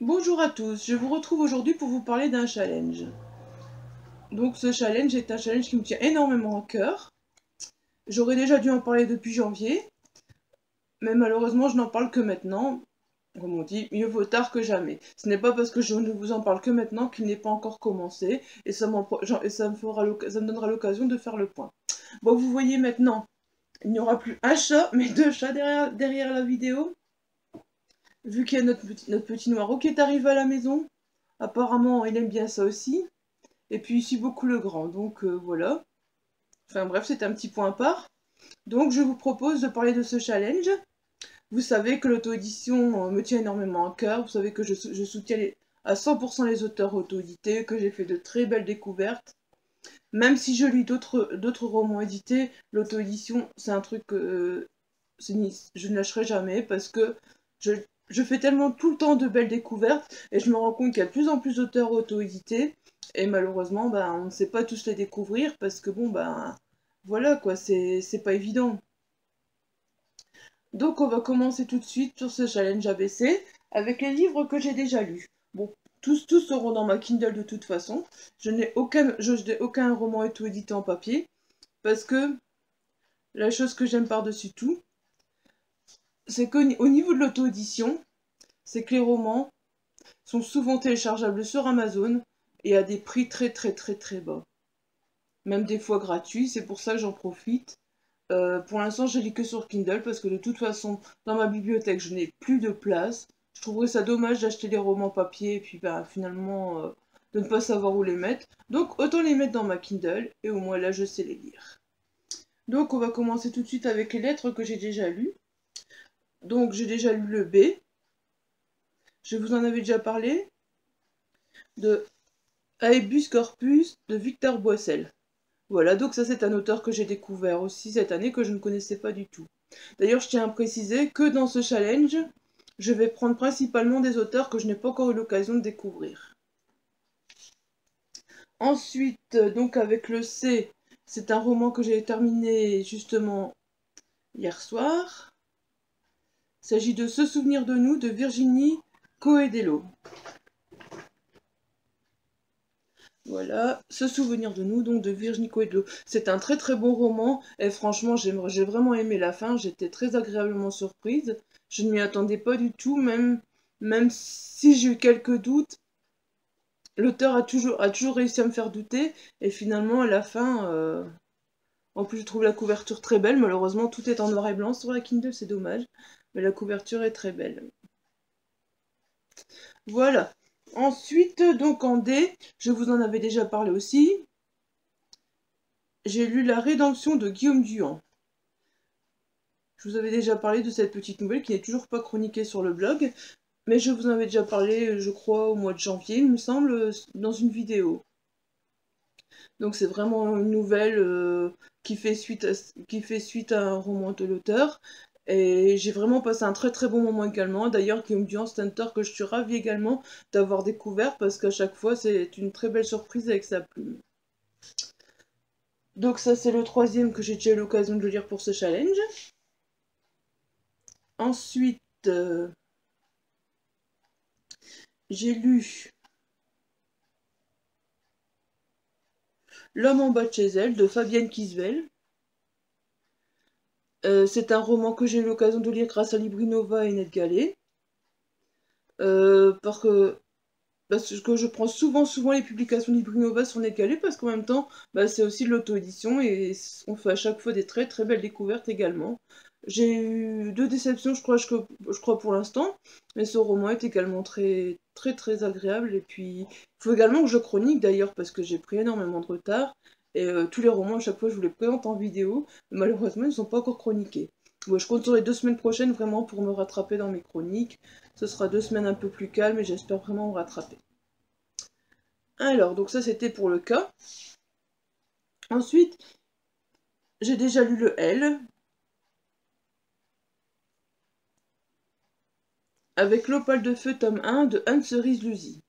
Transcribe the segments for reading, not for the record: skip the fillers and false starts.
Bonjour à tous, je vous retrouve aujourd'hui pour vous parler d'un challenge. Donc ce challenge est un challenge qui me tient énormément à cœur. J'aurais déjà dû en parler depuis janvier, mais malheureusement je n'en parle que maintenant. Comme on dit, mieux vaut tard que jamais. Ce n'est pas parce que je ne vous en parle que maintenant qu'il n'est pas encore commencé, et ça me donnera l'occasion de faire le point. Bon, vous voyez maintenant, il n'y aura plus un chat, mais deux chats derrière la vidéo. Vu qu'il y a notre petit Noiro qui est arrivé à la maison, apparemment il aime bien ça aussi. Et puis ici beaucoup le grand, donc voilà. Enfin bref, c'est un petit point à part. Donc je vous propose de parler de ce challenge. Vous savez que l'auto-édition me tient énormément à cœur. Vous savez que je soutiens à 100% les auteurs auto-édités, que j'ai fait de très belles découvertes. Même si je lis d'autres romans édités, l'auto-édition, c'est un truc que je ne lâcherai jamais parce que je, je fais tellement tout le temps de belles découvertes et je me rends compte qu'il y a de plus en plus d'auteurs auto-édités et malheureusement, ben, on ne sait pas tous les découvrir parce que bon, ben, voilà quoi, c'est pas évident. Donc on va commencer tout de suite sur ce challenge ABC avec les livres que j'ai déjà lus. Bon, tous seront dans ma Kindle de toute façon. Je n'ai aucun roman auto-édité en papier parce que la chose que j'aime par-dessus tout, c'est qu'au niveau de l'auto-édition, c'est que les romans sont souvent téléchargeables sur Amazon et à des prix très très très très bas. Même des fois gratuits, c'est pour ça que j'en profite. Pour l'instant, je lis que sur Kindle parce que de toute façon, dans ma bibliothèque, je n'ai plus de place. Je trouverais ça dommage d'acheter des romans papier et puis bah, finalement de ne pas savoir où les mettre. Donc autant les mettre dans ma Kindle et au moins là, je sais les lire. Donc on va commencer tout de suite avec les lettres que j'ai déjà lues. Donc j'ai déjà lu le B. Je vous en avais déjà parlé de Aebus Corpus de Victor Boissel. Voilà, donc ça c'est un auteur que j'ai découvert aussi cette année que je ne connaissais pas du tout. D'ailleurs, je tiens à préciser que dans ce challenge, je vais prendre principalement des auteurs que je n'ai pas encore eu l'occasion de découvrir. Ensuite, donc avec le C, c'est un roman que j'ai terminé justement hier soir. Il s'agit de Se souvenir de nous de Virginie Coedello. Voilà, Se souvenir de nous, donc de Virginie Coelho. C'est un très très bon roman, et franchement, j'ai vraiment aimé la fin, j'étais très agréablement surprise. Je ne m'y attendais pas du tout, même si j'ai eu quelques doutes, l'auteur a toujours réussi à me faire douter, et finalement, à la fin, en plus, je trouve la couverture très belle. Malheureusement, tout est en noir et blanc sur la Kindle, c'est dommage, mais la couverture est très belle. Voilà. Ensuite, donc en D, je vous en avais déjà parlé aussi. J'ai lu La Rédemption de Guillaume Duhan. Je vous avais déjà parlé de cette petite nouvelle qui n'est toujours pas chroniquée sur le blog, mais je vous en avais déjà parlé, je crois, au mois de janvier, il me semble, dans une vidéo. Donc c'est vraiment une nouvelle qui fait suite à un roman de l'auteur. Et j'ai vraiment passé un très très bon moment également. D'ailleurs, Guillaume Duhan, c'est un auteur que je suis ravie également d'avoir découvert parce qu'à chaque fois, c'est une très belle surprise avec sa plume. Donc ça, c'est le troisième que j'ai déjà eu l'occasion de lire pour ce challenge. Ensuite, j'ai lu L'homme en bas de chez elle de Fabienne Kisvel. C'est un roman que j'ai eu l'occasion de lire grâce à Librinova et Netgalley. Parce que je prends souvent les publications de Librinova sur Netgalley parce qu'en même temps, bah, c'est aussi de l'auto-édition et on fait à chaque fois des très très belles découvertes également. J'ai eu deux déceptions, je crois pour l'instant, mais ce roman est également très très très agréable. Et puis, il faut également que je chronique d'ailleurs parce que j'ai pris énormément de retard. Et tous les romans, à chaque fois, je vous les présente en vidéo. Mais malheureusement, ils ne sont pas encore chroniqués. Ouais, je compte sur les 2 semaines prochaines vraiment pour me rattraper dans mes chroniques. Ce sera 2 semaines un peu plus calmes et j'espère vraiment me rattraper. Alors, donc ça c'était pour le cas. Ensuite, j'ai déjà lu le L, avec L'Opale de Feu tome 1 de Anne-Cerise Luzy.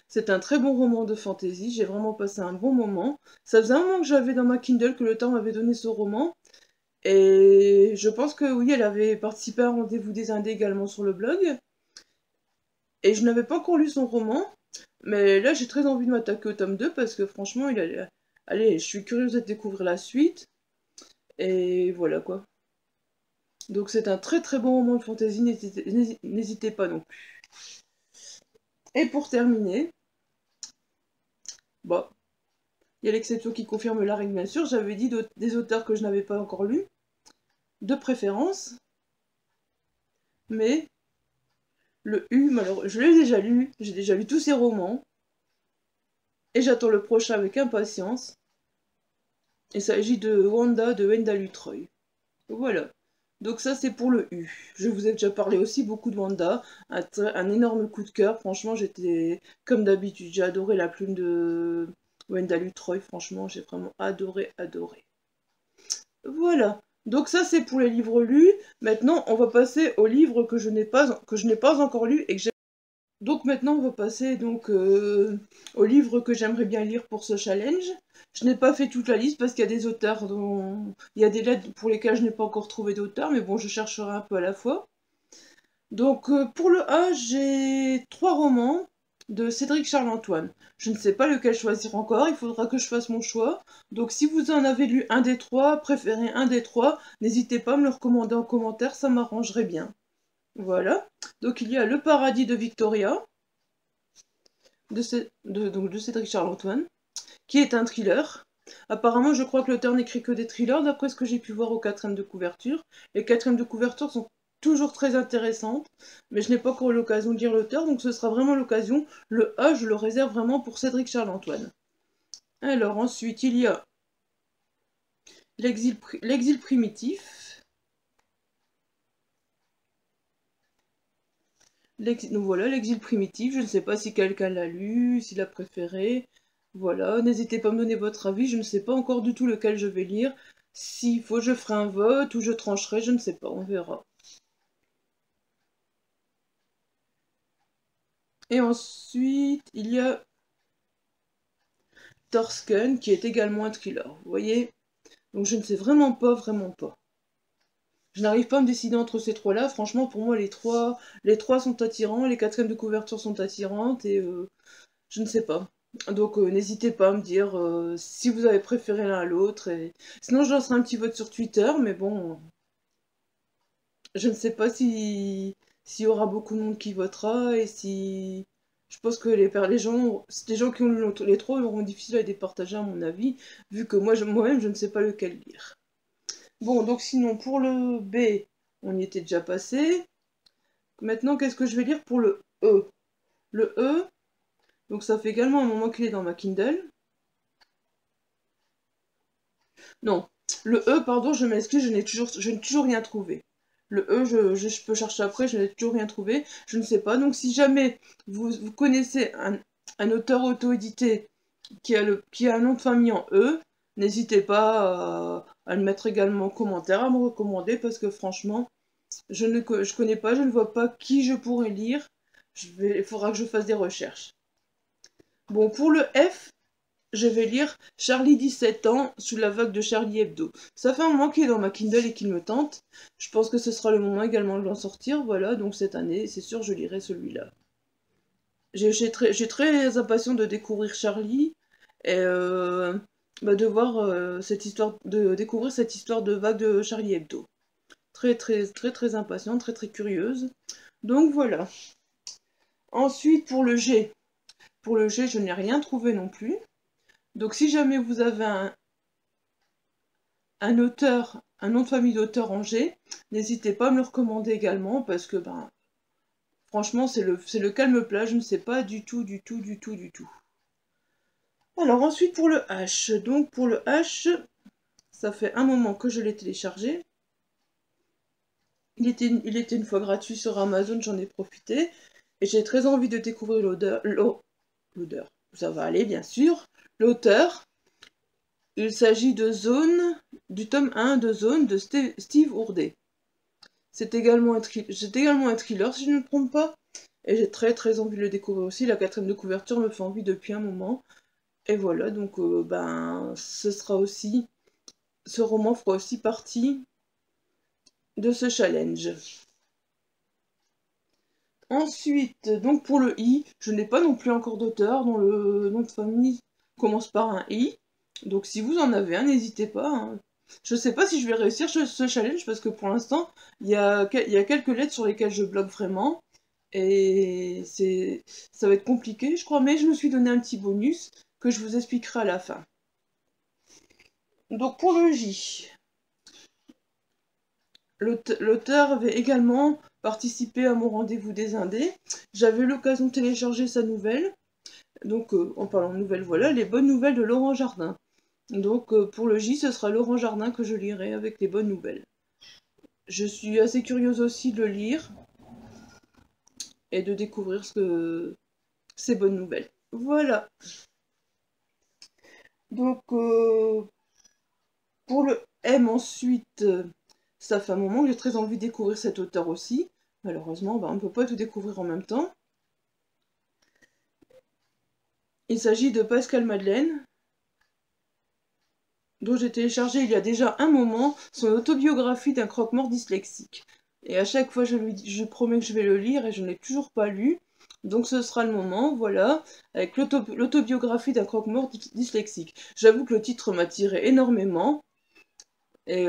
C'est un très bon roman de fantasy, j'ai vraiment passé un bon moment. Ça faisait un moment que j'avais dans ma Kindle que l'auteur m'avait donné ce roman. Et je pense que oui, elle avait participé à un rendez-vous des Indés également sur le blog. Et je n'avais pas encore lu son roman, mais là j'ai très envie de m'attaquer au tome 2 parce que franchement, allez, je suis curieuse de découvrir la suite. Et voilà quoi. Donc c'est un très très bon roman de fantasy, n'hésitez pas non plus. Et pour terminer, bon, il y a l'exception qui confirme la règle bien sûr, j'avais dit des auteurs que je n'avais pas encore lus, de préférence, mais le U, malheureusement, je l'ai déjà lu, j'ai déjà lu tous ses romans, et j'attends le prochain avec impatience. Il s'agit de Wanda de Wendell Luttrell. Voilà. Donc ça c'est pour le U. Je vous ai déjà parlé aussi beaucoup de Wanda, un énorme coup de cœur, franchement j'étais comme d'habitude, j'ai adoré la plume de Wendell Luttrell, franchement j'ai vraiment adoré. Voilà, donc ça c'est pour les livres lus, maintenant on va passer aux livres que je n'ai pas encore lus et que j'ai... Donc maintenant on va passer donc aux livres que j'aimerais bien lire pour ce challenge. Je n'ai pas fait toute la liste parce qu'il y a des auteurs dont... Il y a des lettres pour lesquelles je n'ai pas encore trouvé d'auteur, mais bon je chercherai un peu à la fois. Donc pour le A, j'ai 3 romans de Cédric Charles-Antoine. Je ne sais pas lequel choisir encore, il faudra que je fasse mon choix. Donc si vous en avez lu un des 3, préférez un des 3, n'hésitez pas à me le recommander en commentaire, ça m'arrangerait bien. Voilà. Donc il y a Le Paradis de Victoria, donc de Cédric Charles-Antoine, qui est un thriller. Apparemment, je crois que l'auteur n'écrit que des thrillers, d'après ce que j'ai pu voir au 4ème de couverture. Les 4ème de couverture sont toujours très intéressantes, mais je n'ai pas encore eu l'occasion de lire l'auteur, donc ce sera vraiment l'occasion. Le A, je le réserve vraiment pour Cédric Charles-Antoine. Alors ensuite, il y a L'exil primitif. Donc voilà, l'exil primitif, je ne sais pas si quelqu'un l'a lu, s'il a préféré. Voilà, n'hésitez pas à me donner votre avis, je ne sais pas encore du tout lequel je vais lire. S'il faut, je ferai un vote ou je trancherai, je ne sais pas, on verra. Et ensuite, il y a Torsken, qui est également un thriller, vous voyez. Donc je ne sais vraiment pas. Je n'arrive pas à me décider entre ces trois-là. Franchement, pour moi, les trois sont attirants, les 4ème de couverture sont attirantes, et je ne sais pas. Donc n'hésitez pas à me dire si vous avez préféré l'un à l'autre. Sinon, je lancerai un petit vote sur Twitter, mais bon, je ne sais pas s'il y aura beaucoup de monde qui votera, et si... Je pense que les gens qui ont lu les trois auront difficile à les départager à mon avis, vu que moi-même, je ne sais pas lequel lire. Bon, donc sinon, pour le B, on y était déjà passé. Maintenant, qu'est-ce que je vais lire pour le E? Le E, donc ça fait également un moment qu'il est dans ma Kindle. Non, le E, pardon, je m'excuse, je n'ai toujours rien trouvé. Le E, je peux chercher après, je n'ai toujours rien trouvé. Je ne sais pas. Donc si jamais vous connaissez un auteur auto-édité qui a un nom de famille en E, n'hésitez pas à le mettre également en commentaire, à me recommander, parce que franchement, je connais pas, je ne vois pas qui je pourrais lire. Il faudra que je fasse des recherches. Bon, pour le F, je vais lire Charlie 17 ans sous la vague de Charlie Hebdo. Ça fait un moment qu'il est dans ma Kindle et qu'il me tente. Je pense que ce sera le moment également de l'en sortir. Voilà, donc cette année, c'est sûr, je lirai celui-là. J'ai très impatient de découvrir Charlie et de voir de découvrir cette histoire de vague de Charlie Hebdo. Très impatiente, très curieuse. Donc voilà. Ensuite, pour le G. Pour le G, je n'ai rien trouvé non plus. Donc si jamais vous avez un auteur, un nom de famille d'auteur en G, n'hésitez pas à me le recommander également, parce que franchement c'est lequel me plaît, je ne sais pas du tout. Alors ensuite pour le H, donc pour le H, ça fait un moment que je l'ai téléchargé. Il était une fois gratuit sur Amazon, j'en ai profité, et j'ai très envie de découvrir l'odeur, ça va aller bien sûr, l'auteur. Il s'agit de Zone, du tome 1 de Zone de Steve Ourdet. C'est également un thriller si je ne me trompe pas. Et j'ai très envie de le découvrir aussi. La 4ème de couverture me fait envie depuis un moment. Et voilà, donc ce roman fera aussi partie de ce challenge. Ensuite, donc pour le I, je n'ai pas non plus encore d'auteur dont le nom de famille commence par un I. Donc si vous en avez un, n'hésitez pas, hein. Je sais pas si je vais réussir ce challenge parce que pour l'instant, il y a quelques lettres sur lesquelles je bloque vraiment. Et ça va être compliqué, je crois, mais je me suis donné un petit bonus que je vous expliquerai à la fin. Donc pour le J, l'auteur avait également participé à mon rendez-vous des Indés. J'avais l'occasion de télécharger sa nouvelle. Donc en parlant de nouvelles, voilà, les bonnes nouvelles de Laurent Jardin. Donc pour le J, ce sera Laurent Jardin que je lirai avec les bonnes nouvelles. Je suis assez curieuse aussi de le lire et de découvrir ces bonnes nouvelles. Voilà. Donc pour le M ensuite, ça fait un moment que j'ai très envie de découvrir cet auteur aussi. Malheureusement, on ne peut pas tout découvrir en même temps. Il s'agit de Pascal Madeleine, dont j'ai téléchargé il y a déjà un moment son autobiographie d'un croque-mort dyslexique. Et à chaque fois, je promets que je vais le lire et je ne l'ai toujours pas lu. Donc ce sera le moment, voilà, avec l'autobiographie d'un croque-mort dyslexique. J'avoue que le titre m'attirait énormément. Et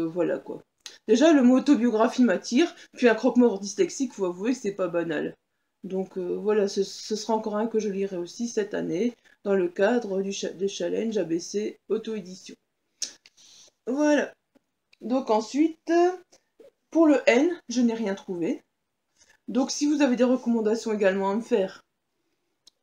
voilà quoi. Déjà, le mot autobiographie m'attire, puis un croque-mort dyslexique, faut avouer que c'est pas banal. Donc voilà, ce sera encore un que je lirai aussi cette année, dans le cadre des challenges ABC auto-édition. Voilà. Donc ensuite, pour le N, je n'ai rien trouvé. Donc si vous avez des recommandations également à me faire,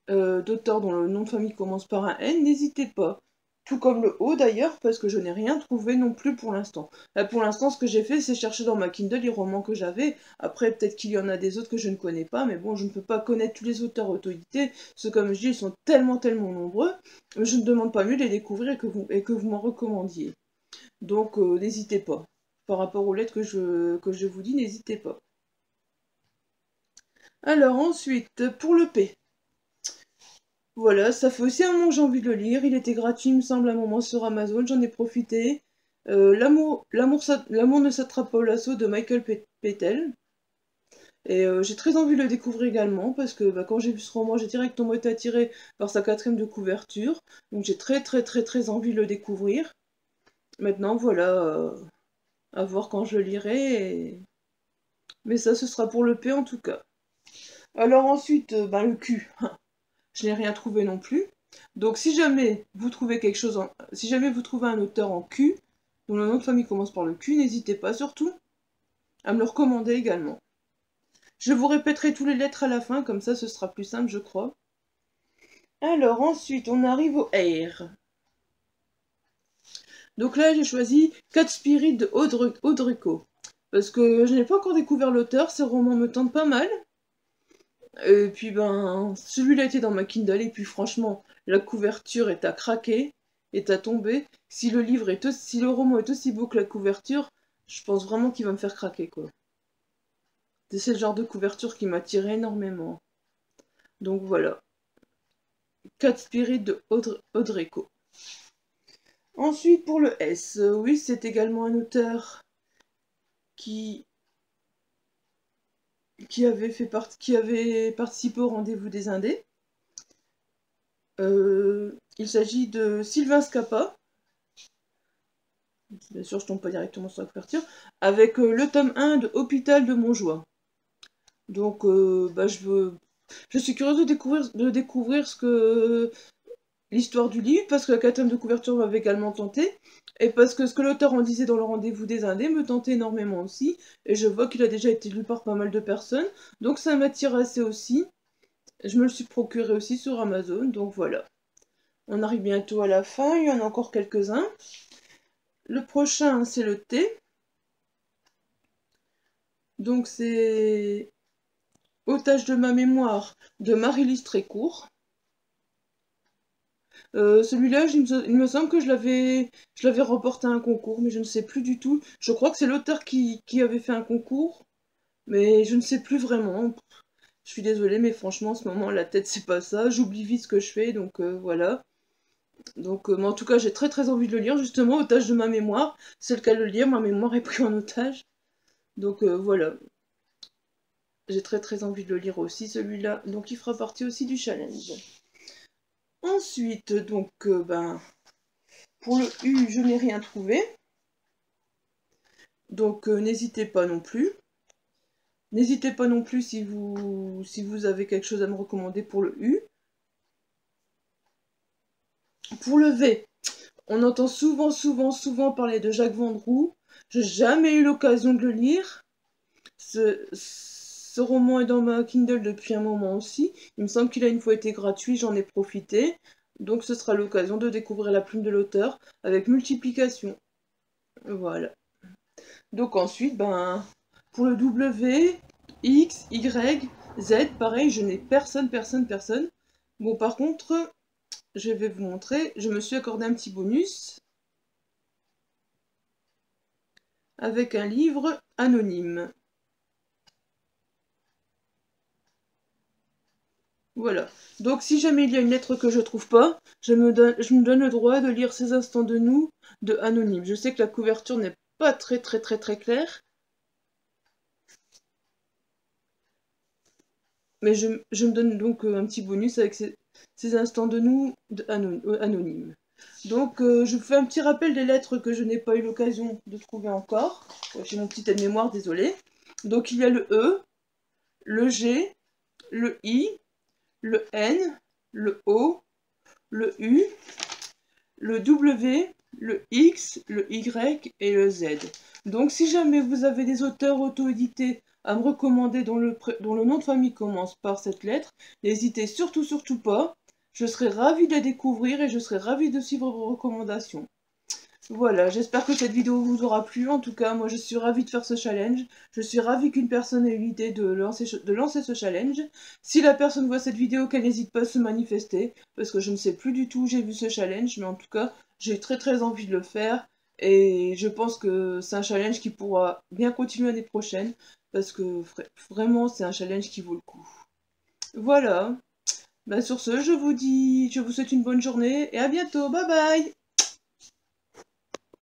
d'auteurs dont le nom de famille commence par un N, n'hésitez pas. Tout comme le O d'ailleurs, parce que je n'ai rien trouvé non plus pour l'instant. Pour l'instant, ce que j'ai fait, c'est chercher dans ma Kindle les romans que j'avais. Après, peut-être qu'il y en a des autres que je ne connais pas, mais bon, je ne peux pas connaître tous les auteurs auto-édités, parce que comme je dis, ils sont tellement nombreux, je ne demande pas mieux de les découvrir et que vous m'en recommandiez. Donc, n'hésitez pas. Par rapport aux lettres que je vous dis, n'hésitez pas. Alors ensuite, pour le P. Voilà, ça fait aussi un moment que j'ai envie de le lire. Il était gratuit, il me semble, à un moment sur Amazon. J'en ai profité. L'amour ne s'attrape pas au lasso de Michael Pettel. Et j'ai très envie de le découvrir également parce que quand j'ai vu ce roman, j'ai directement été attirée par sa quatrième de couverture. Donc j'ai très envie de le découvrir. Maintenant, voilà, à voir quand je le lirai. Mais ça, ce sera pour le P en tout cas. Alors ensuite, le Q. Je n'ai rien trouvé non plus. Donc si jamais vous trouvez quelque chose si jamais vous trouvez un auteur en Q, dont le nom de famille commence par le Q, n'hésitez pas surtout à me le recommander également. Je vous répéterai toutes les lettres à la fin, comme ça ce sera plus simple je crois. Alors ensuite on arrive au R. Donc là j'ai choisi 4 Spirits de Audrico. Parce que je n'ai pas encore découvert l'auteur, ces romans me tentent pas mal. Et puis celui-là était dans ma Kindle et puis franchement, la couverture est à craquer, est à tomber. Si le roman est aussi beau que la couverture, je pense vraiment qu'il va me faire craquer quoi. C'est le genre de couverture qui m'attirait énormément. Donc voilà. 4 Spirits de Audrico. Ensuite pour le S, oui c'est également un auteur qui avait participé au rendez-vous des Indés. Il s'agit de Sylvain Scappa. Bien sûr, je tombe pas directement sur la couverture. Avec le tome 1 de Hôpital de Montjoie. Donc, je suis curieuse de découvrir l'histoire du livre, parce que la quatrième de couverture m'avait également tenté, et parce que ce que l'auteur en disait dans le rendez-vous des Indés me tentait énormément aussi, et je vois qu'il a déjà été lu par pas mal de personnes, donc ça m'attire assez aussi. Je me le suis procuré aussi sur Amazon, donc voilà. On arrive bientôt à la fin, il y en a encore quelques-uns. Le prochain, c'est le T. Donc c'est Otage de ma mémoire de Marie-Lise Trécourt. Celui-là, il me semble que je l'avais remporté à un concours, mais je ne sais plus du tout. Je crois que c'est l'auteur qui avait fait un concours, mais je ne sais plus vraiment. Je suis désolée, mais franchement, en ce moment, la tête, c'est pas ça. J'oublie vite ce que je fais, donc voilà. Donc, mais en tout cas, j'ai très envie de le lire, justement, Otage de ma mémoire. C'est le cas de le lire, ma mémoire est prise en otage. Donc voilà. J'ai très envie de le lire aussi, celui-là. Donc il fera partie aussi du challenge. Ensuite, donc, pour le U, je n'ai rien trouvé. Donc n'hésitez pas non plus. N'hésitez pas non plus si vous avez quelque chose à me recommander pour le U. Pour le V, on entend souvent parler de Jacques Vendroux. J'ai jamais eu l'occasion de le lire. Ce roman est dans ma Kindle depuis un moment aussi. Il me semble qu'il a une fois été gratuit, j'en ai profité. Donc ce sera l'occasion de découvrir la plume de l'auteur avec multiplication. Voilà. Donc ensuite, pour le W, X, Y, Z, pareil, je n'ai personne. Bon, par contre, je vais vous montrer, je me suis accordé un petit bonus avec un livre anonyme. Voilà. Donc si jamais il y a une lettre que je trouve pas, je me donne le droit de lire Ces instants de nous de Anonyme. Je sais que la couverture n'est pas très claire, mais je me donne donc un petit bonus avec ces instants de nous de Anonyme. Donc je vous fais un petit rappel des lettres que je n'ai pas eu l'occasion de trouver encore. J'ai mon petit aide-mémoire, désolé. Donc il y a le E, le G, le I, le N, le O, le U, le W, le X, le Y et le Z. Donc si jamais vous avez des auteurs auto-édités à me recommander dont le nom de famille commence par cette lettre, n'hésitez surtout pas. Je serai ravie de les découvrir et je serai ravie de suivre vos recommandations. Voilà, j'espère que cette vidéo vous aura plu. En tout cas, moi je suis ravie de faire ce challenge. Je suis ravie qu'une personne ait eu l'idée de lancer ce challenge. Si la personne voit cette vidéo, qu'elle n'hésite pas à se manifester, parce que je ne sais plus du tout où j'ai vu ce challenge, mais en tout cas, j'ai très envie de le faire. Et je pense que c'est un challenge qui pourra bien continuer l'année prochaine, parce que vraiment, c'est un challenge qui vaut le coup. Voilà. Sur ce, je vous souhaite une bonne journée et à bientôt. Bye bye!